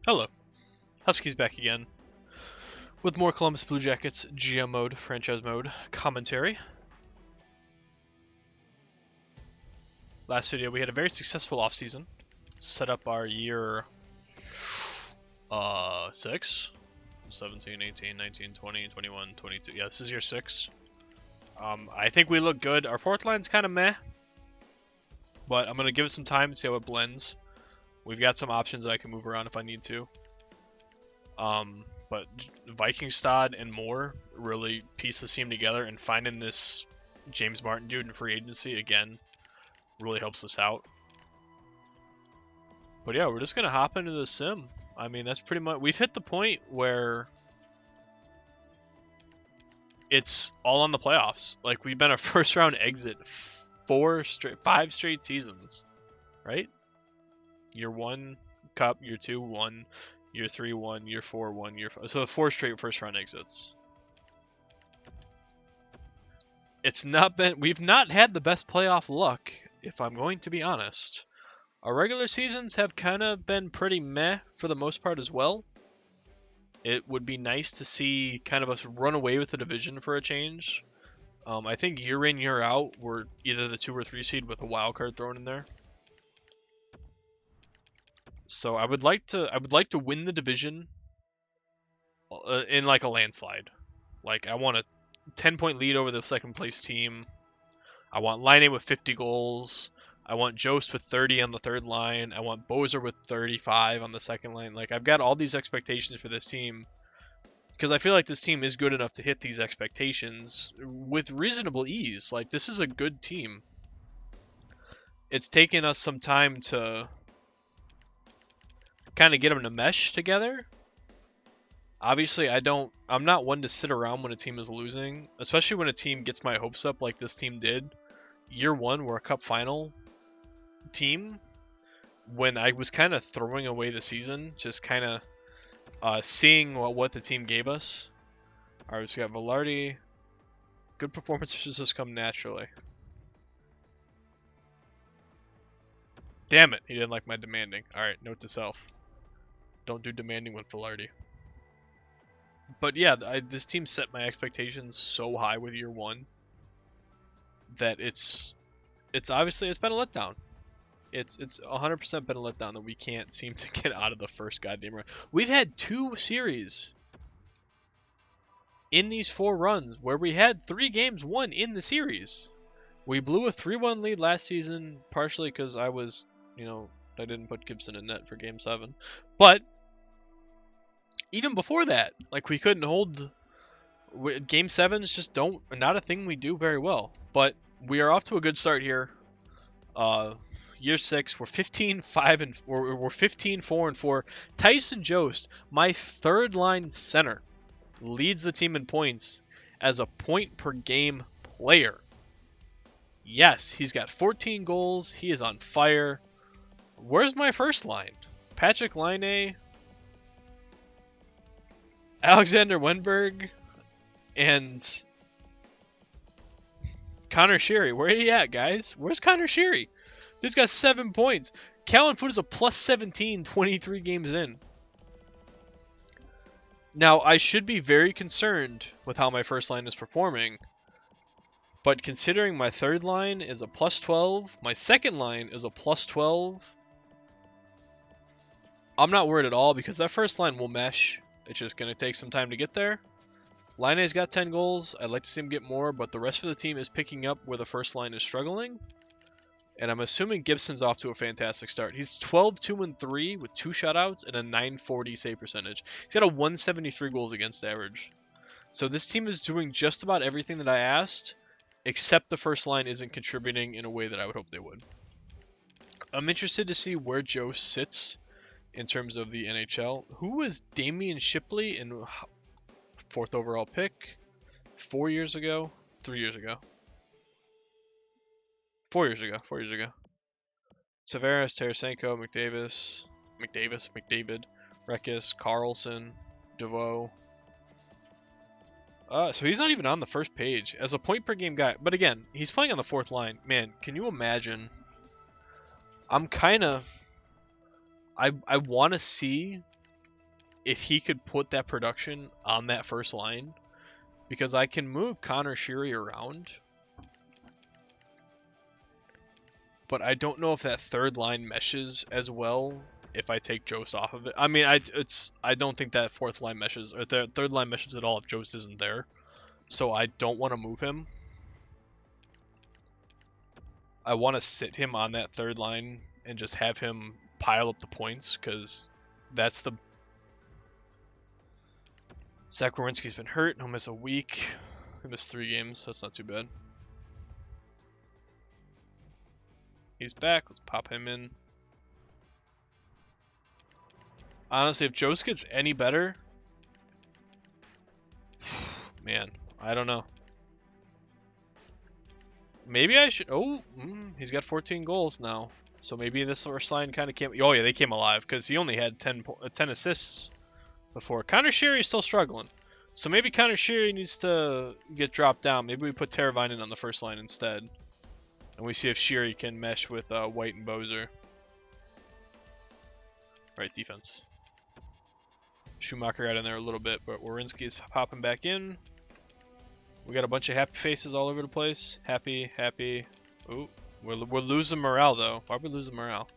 Hello, Huskies back again with more Columbus Blue Jackets GM mode, franchise mode commentary. Last video we had a very successful offseason, set up our year 6, 17, 18, 19, 20, 21, 22. Yeah, this is year 6. I think we look good. Our fourth line's kind of meh, but I'm going to give it some time and see how it blends. We've got some options that I can move around if I need to. But Vikingstad and Moore really piece this team together, and finding this James Martin dude in free agency again really helps us out. But yeah, we're just gonna hop into the sim. I mean, that's pretty much, we've hit the point where it's all on the playoffs. Like, we've been a first round exit 5 straight seasons, right? Year 1 cup, year 2 1. Year 3 1, year 4 1, year 5. So 4 straight first round exits. It's not been, we've not had the best playoff luck, if I'm going to be honest. Our regular seasons have kind of been pretty meh for the most part as well. It would be nice to see kind of us run away with the division for a change. I think year in, year out, we're either the 2 or 3 seed with a wild card thrown in there. So I would like to win the division in like a landslide. Like, I want a 10-point lead over the second place team. I want Laine with 50 goals. I want Jost with 30 on the third line. I want Bozer with 35 on the second line. Like, I've got all these expectations for this team because I feel like this team is good enough to hit these expectations with reasonable ease. Like, this is a good team. It's taken us some time to kind of get them to mesh together. Obviously, I'm not one to sit around when a team is losing, especially when a team gets my hopes up like this team did. Year 1, we're a cup final team. When I was kind of throwing away the season, just kind of seeing what the team gave us. All right, so we got Velarde. Good performances just come naturally. Damn it, he didn't like my demanding. All right, note to self. Don't do demanding with Velarde. But yeah, this team set my expectations so high with year 1 that it's obviously it's been a letdown. It's 100% been a letdown that we can't seem to get out of the first goddamn run. We've had 2 series in these 4 runs where we had 3 games won in the series. We blew a 3-1 lead last season, partially because I didn't put Gibson in net for Game 7. But even before that, like, we couldn't hold. Game 7s just not a thing we do very well. But we are off to a good start here. Year 6, we're 15-4-4. Tyson Jost, my third line center, leads the team in points as a point per game player. Yes, he's got 14 goals. He is on fire. Where's my first line? Patrick Laine, Alexander Wenberg, and Connor Sheary. Where are you at, guys? Where's Connor Sheary? Dude's got 7 points. Callan Foot is a plus 17, 23 games in. Now, I should be very concerned with how my first line is performing, but considering my third line is a plus 12, my second line is a plus 12, I'm not worried at all because that first line will mesh. It's just going to take some time to get there. Laine's got 10 goals. I'd like to see him get more, but the rest of the team is picking up where the first line is struggling. And I'm assuming Gibson's off to a fantastic start. He's 12-2-3 with 2 shutouts and a 940 save percentage. He's got a 173 goals against average. So this team is doing just about everything that I asked, except the first line isn't contributing in a way that I would hope they would. I'm interested to see where Joe sits in terms of the NHL. Who was Damian Shipley in 4th overall pick 4 years ago? 3 years ago. 4 years ago. Tavares, Tarasenko, McDavid, Rekas, Carlson, DeVoe. So he's not even on the first page as a point per game guy. But again, he's playing on the 4th line. Man, can you imagine? I want to see if he could put that production on that first line, because I can move Connor Sheary around, but I don't know if that third line meshes as well if I take Jost off of it. I mean, I don't think that fourth line meshes, or the third line meshes at all if Jost isn't there. So I don't want to move him. I want to sit him on that third line and just have him pile up the points, because that's the... Zach Werenski's been hurt. He'll miss a week. He missed 3 games, so that's not too bad. He's back. Let's pop him in. Honestly, if Jost gets any better... Man, I don't know. Maybe I should... Oh, he's got 14 goals now. So maybe this first line kind of came... Oh, yeah, they came alive, because he only had 10 assists before. Connor Sheary is still struggling. So maybe Connor Sheary needs to get dropped down. Maybe we put Teravainen on the first line instead. And we see if Sheary can mesh with White and Bozer. Right, defense. Schumacher got in there a little bit, but Werenski is popping back in. We got a bunch of happy faces all over the place. Happy, happy. Ooh, we're losing morale, though. Why are we losing morale?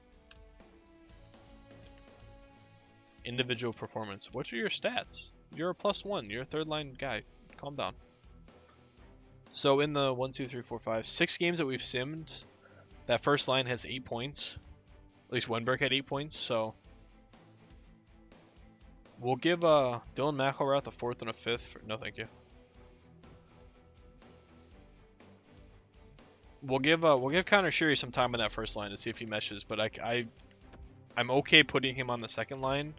Individual performance. What are your stats? You're a +1. You're a third line guy. Calm down. So in the 1, 2, 3, 4, 5, 6 games that we've simmed, that first line has 8 points. At least Wenberg had 8 points, so we'll give Dylan McElrath a 4th and a 5th. No, thank you. We'll give Connor Sheary some time on that first line to see if he meshes, but I'm okay putting him on the second line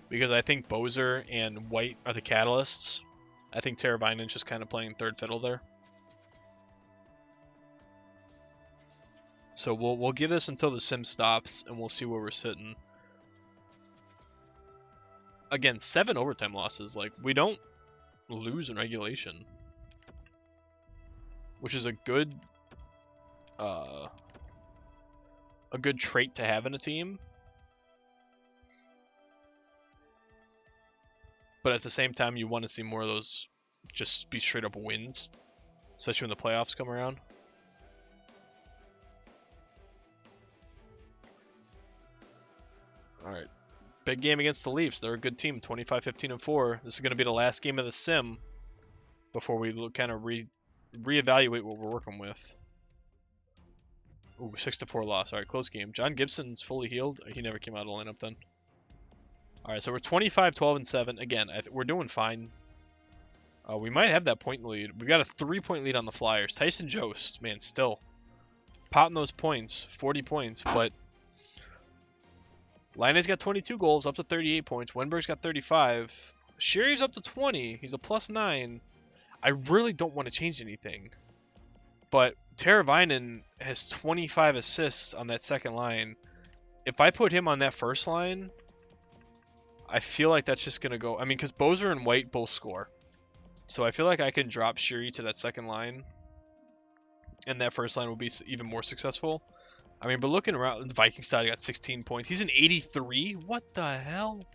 because I think Bozer and White are the catalysts. I think Teravainen's just kind of playing third fiddle there. So we'll give this until the sim stops, and we'll see where we're sitting. Again, 7 overtime losses. Like, we don't lose in regulation, which is a good trait to have in a team. But at the same time, you want to see more of those just be straight up wins, especially when the playoffs come around. All right, big game against the Leafs. They're a good team, 25-15-4. This is going to be the last game of the sim before we kind of reevaluate what we're working with. Ooh, 6-4 loss. All right, close game. John Gibson's fully healed. He never came out of the lineup then. All right, so we're 25-12-7. Again, we're doing fine. We might have that point lead. We've got a 3-point lead on the Flyers. Tyson Jost, man, still potting those points, 40 points. But Laine's got 22 goals, up to 38 points. Wenberg's got 35. Sheary's up to 20. He's a +9. I really don't want to change anything. But Teravainen has 25 assists on that second line. If I put him on that first line, I feel like that's just going to go... I mean, because Bozer and White both score. So I feel like I can drop Sheary to that second line, and that first line will be even more successful. I mean, but looking around, the Viking side got 16 points. He's an 83? What the hell?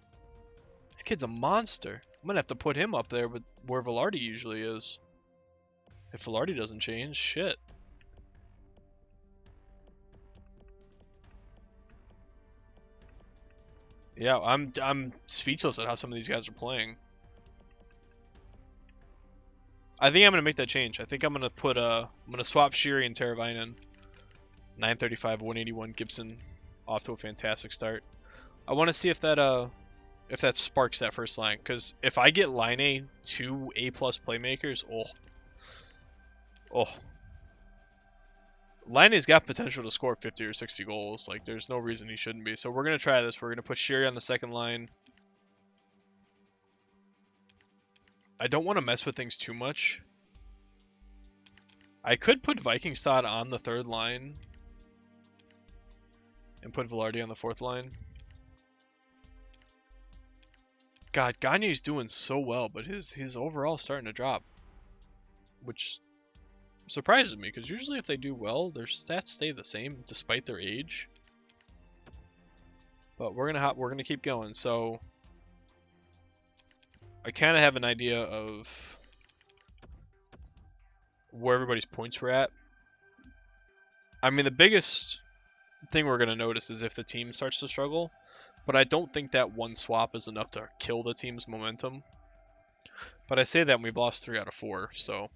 This kid's a monster. I'm going to have to put him up there with where Velarde usually is. If Velarde doesn't change, shit. Yeah, I'm speechless at how some of these guys are playing. I think I'm gonna make that change. I think I'm gonna put I'm gonna swap Sheary and Teravainen. 935, 181 Gibson, off to a fantastic start. I want to see if that sparks that first line, because if I get Laine 2 A+ playmakers, Laine's got potential to score 50 or 60 goals. Like, there's no reason he shouldn't be. So we're going to try this. We're going to put Sheary on the second line. I don't want to mess with things too much. I could put Vikingstad on the third line and put Velarde on the fourth line. God, Gagne's doing so well, but his overall starting to drop, which surprises me, because usually if they do well, their stats stay the same despite their age. But we're gonna keep going. So I kind of have an idea of where everybody's points were at. I mean, the biggest thing we're going to notice is if the team starts to struggle, but I don't think that one swap is enough to kill the team's momentum. But I say that and we've lost 3 out of 4, so...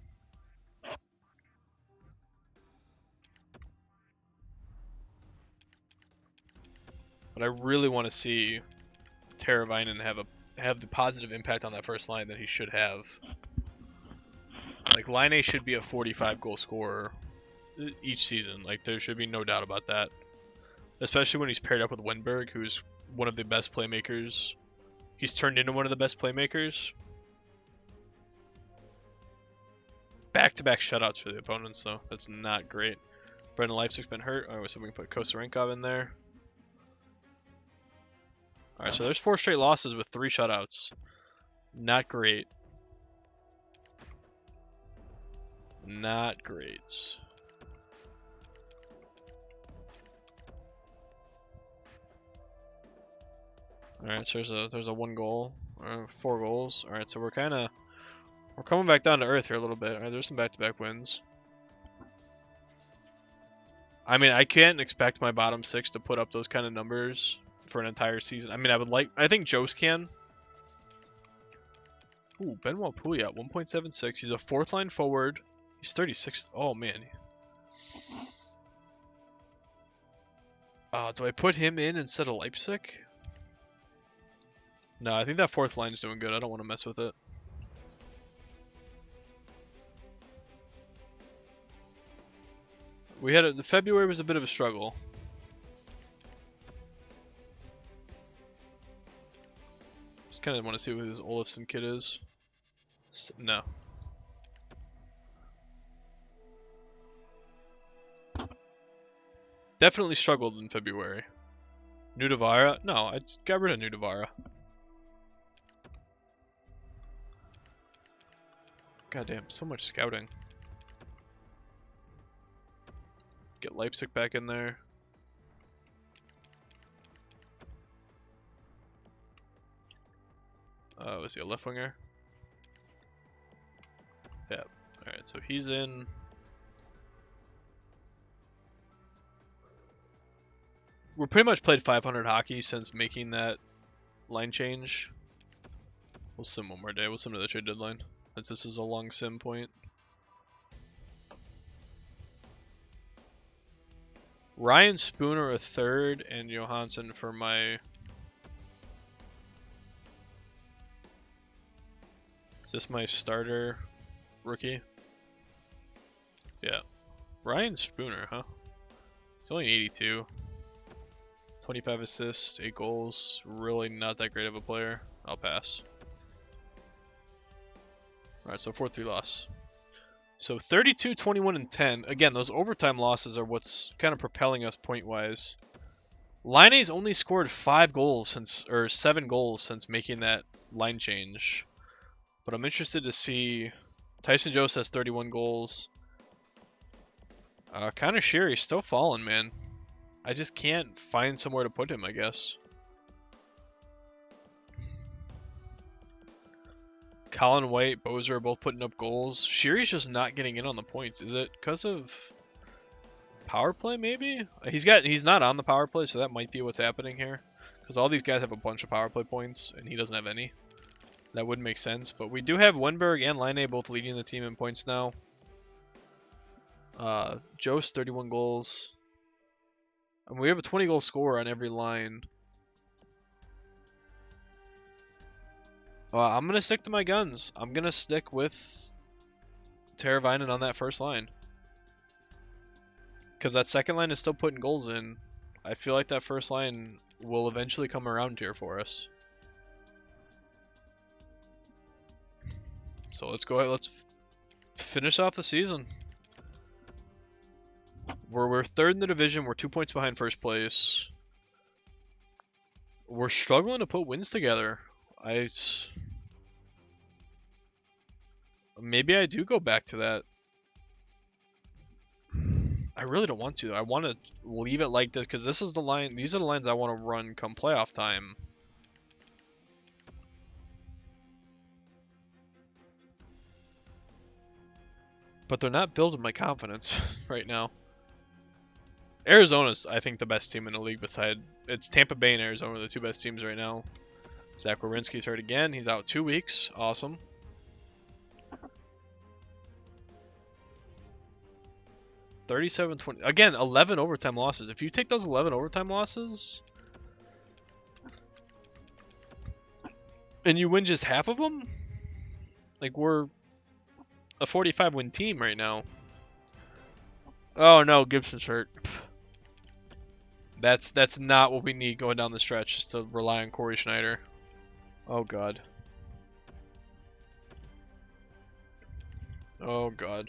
But I really want to see Teravainen have the positive impact on that first line that he should have. Like, Line A should be a 45-goal scorer each season. Like, there should be no doubt about that. Especially when he's paired up with Wenberg, who's one of the best playmakers. He's turned into one of the best playmakers. Back-to-back shutouts for the opponents, though. That's not great. Brendan Leipzig's been hurt. Alright, so we can put Kosarenkov in there. Alright, so there's 4 straight losses with 3 shutouts. Not great. Not great. Alright, so there's a 1 goal. 4 goals. Alright, so we're coming back down to earth here a little bit. Alright, there's some back-to-back wins. I mean, I can't expect my bottom 6 to put up those kind of numbers for an entire season. I mean, I think Jost can. Ooh, Benoit Pouliot, 1.76. He's a 4th line forward. He's 36. Oh, man. Do I put him in instead of Leipzig? No, I think that 4th line is doing good. I don't want to mess with it. The February was a bit of a struggle. Just kind of want to see who this Olofsson kid is. No. Definitely struggled in February. Nudavara? No, I got rid of Nudavara. Goddamn, so much scouting. Get Leipzig back in there. Was he a left winger? Yeah. Alright, so he's in. We're pretty much played 500 hockey since making that line change. We'll sim one more day. We'll sim to the trade deadline, since this is a long sim point. Ryan Spooner a 3rd and Johansson for my... Is this my starter rookie? Yeah. Ryan Spooner, huh? He's only 82. 25 assists, 8 goals. Really not that great of a player. I'll pass. Alright, so 4-3 loss. So 32, 21, and 10. Again, those overtime losses are what's kind of propelling us point-wise. Laine's only scored 5 goals since, or 7 goals since making that line change. But I'm interested to see. Tyson Jost has 31 goals. Connor Sheary's still falling, man. I just can't find somewhere to put him, I guess. Colin White, Bozer are both putting up goals. Sheary's just not getting in on the points. Is it because of power play, maybe? He's not on the power play, so that might be what's happening here. Because all these guys have a bunch of power play points, and he doesn't have any. That would make sense. But we do have Wenberg and Laine both leading the team in points now. Jost, 31 goals. And we have a 20-goal scorer on every line. I'm going to stick to my guns. I'm going to stick with Teravainen on that first line. Because that second line is still putting goals in. I feel like that first line will eventually come around here for us. So let's go ahead. Let's finish off the season. We're 3rd in the division. We're 2 points behind first place. We're struggling to put wins together. Maybe I do go back to that. I really don't want to. I want to leave it like this because this is the line. These are the lines I want to run come playoff time. but they're not building my confidence right now. Arizona's, I think, the best team in the league beside... It's Tampa Bay and Arizona are the two best teams right now. Zach Werenski's hurt again. He's out 2 weeks. Awesome. $37-20. Again, 11 overtime losses. If you take those 11 overtime losses... and you win just half of them? Like, we're a 45-win team right now. Oh, no. Gibson's hurt. That's not what we need going down the stretch, just to rely on Corey Schneider. Oh, God. Oh, God.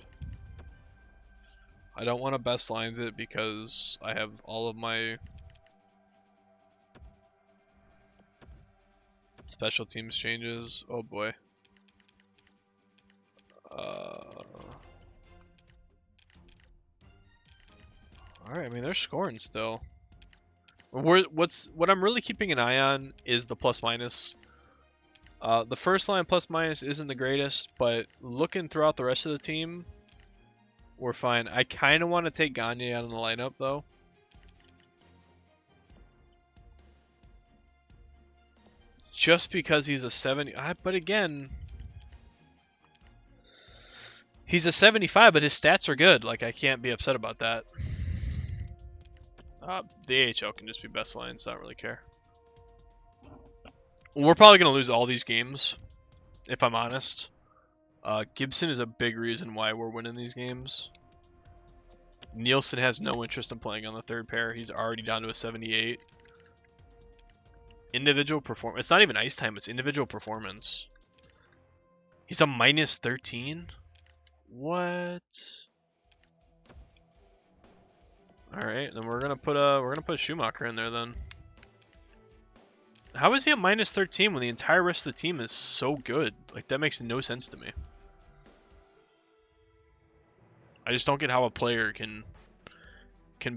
I don't want to best lines it because I have all of my special teams changes. Oh, boy. Alright, I mean, they're scoring still. What I'm really keeping an eye on is the plus minus. The first line plus minus isn't the greatest, but looking throughout the rest of the team, we're fine. I kind of want to take Gagne out of the lineup though. Just because he's a 70, but again, he's a 75, but his stats are good. Like, I can't be upset about that. The AHL can just be best lines. I don't really care. We're probably going to lose all these games, if I'm honest. Gibson is a big reason why we're winning these games. Nielsen has no interest in playing on the third pair. He's already down to a 78. Individual performance. It's not even ice time. It's individual performance. He's a minus 13? What? Alright, then we're gonna put Schumacher in there then. How is he at minus 13 when the entire rest of the team is so good? Like, that makes no sense to me. I just don't get how a player can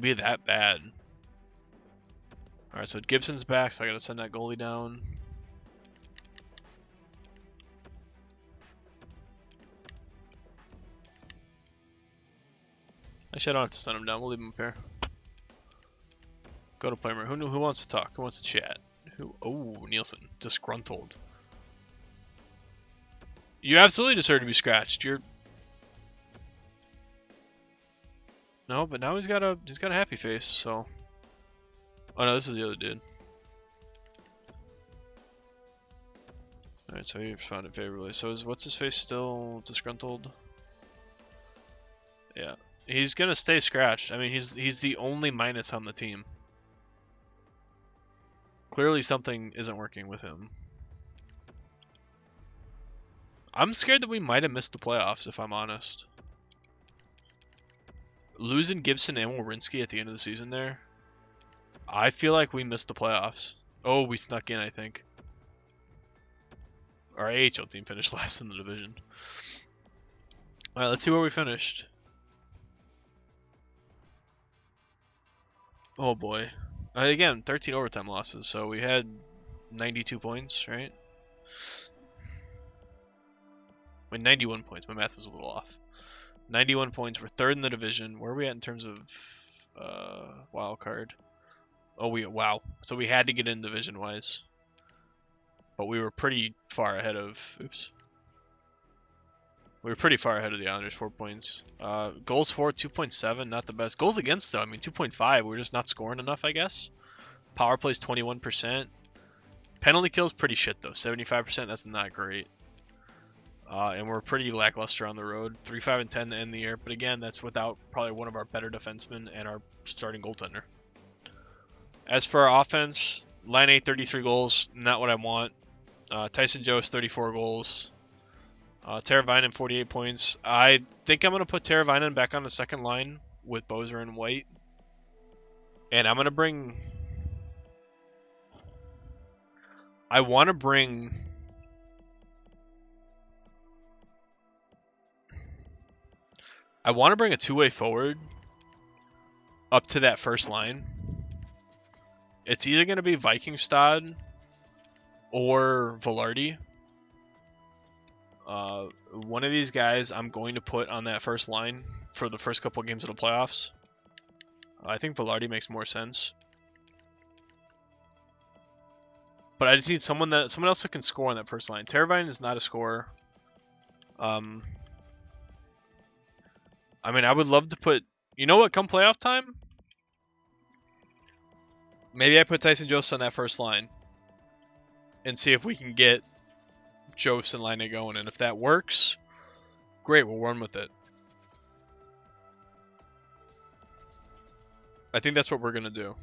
be that bad. Alright, so Gibson's back, so I gotta send that goalie down. Actually, I don't have to send him down. We'll leave him up here. Go to player. Who wants to talk? Who wants to chat? Who? Oh, Nielsen. Disgruntled. You absolutely deserve to be scratched. You're... No, but now he's got a happy face, so... Oh no, this is the other dude. Alright, so he responded favorably. So what's his face still disgruntled? Yeah. He's gonna stay scratched. I mean, he's the only minus on the team. Clearly something isn't working with him. I'm scared that we might have missed the playoffs, if I'm honest. Losing Gibson and Werenski at the end of the season there, I feel like we missed the playoffs. Oh, we snuck in, I think. Our AHL team finished last in the division. Alright, let's see where we finished. Oh boy. Again, 13 overtime losses, so we had 92 points, right? Wait, 91 points. My math was a little off. 91 points. We're third in the division. Where are we at in terms of wild card? Oh, wow. So we had to get in division-wise. But we were pretty far ahead of... Oops. We were pretty far ahead of the Islanders, 4 points. Goals for, 2.7, not the best. Goals against, though, I mean, 2.5. We're just not scoring enough, I guess. Power play's 21%. Penalty kill's pretty shit, though. 75%, that's not great. And we're pretty lackluster on the road. 3-5-10 to end the year. But again, that's without probably one of our better defensemen and our starting goaltender. As for our offense, line 8, 33 goals. Not what I want. Tyson Jost, 34 goals. Teravainen, 48 points. I think I'm going to put Teravainen back on the second line with Bozer and White. And I'm going to bring... I want to bring... I want to bring a two-way forward up to that first line. It's either going to be Vikingstad or Velarde. One of these guys I'm going to put on that first line for the first couple games of the playoffs. I think Velarde makes more sense. But I just need someone else that can score on that first line. Teravainen is not a scorer. I mean, I would love to put... You know what? Come playoff time, maybe I put Tyson Jost on that first line and see if we can get Jost and Laine going. And if that works, great, we'll run with it. I think that's what we're going to do.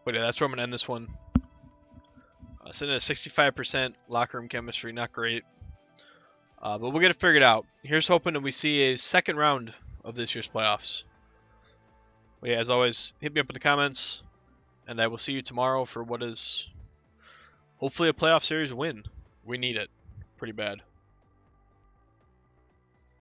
But yeah, that's where I'm going to end this one. Sitting at 65% locker room chemistry, not great. But we'll get it figured out. Here's hoping that we see a second round of this year's playoffs. But yeah, as always, hit me up in the comments. And I will see you tomorrow for what is hopefully a playoff series win. We need it pretty bad.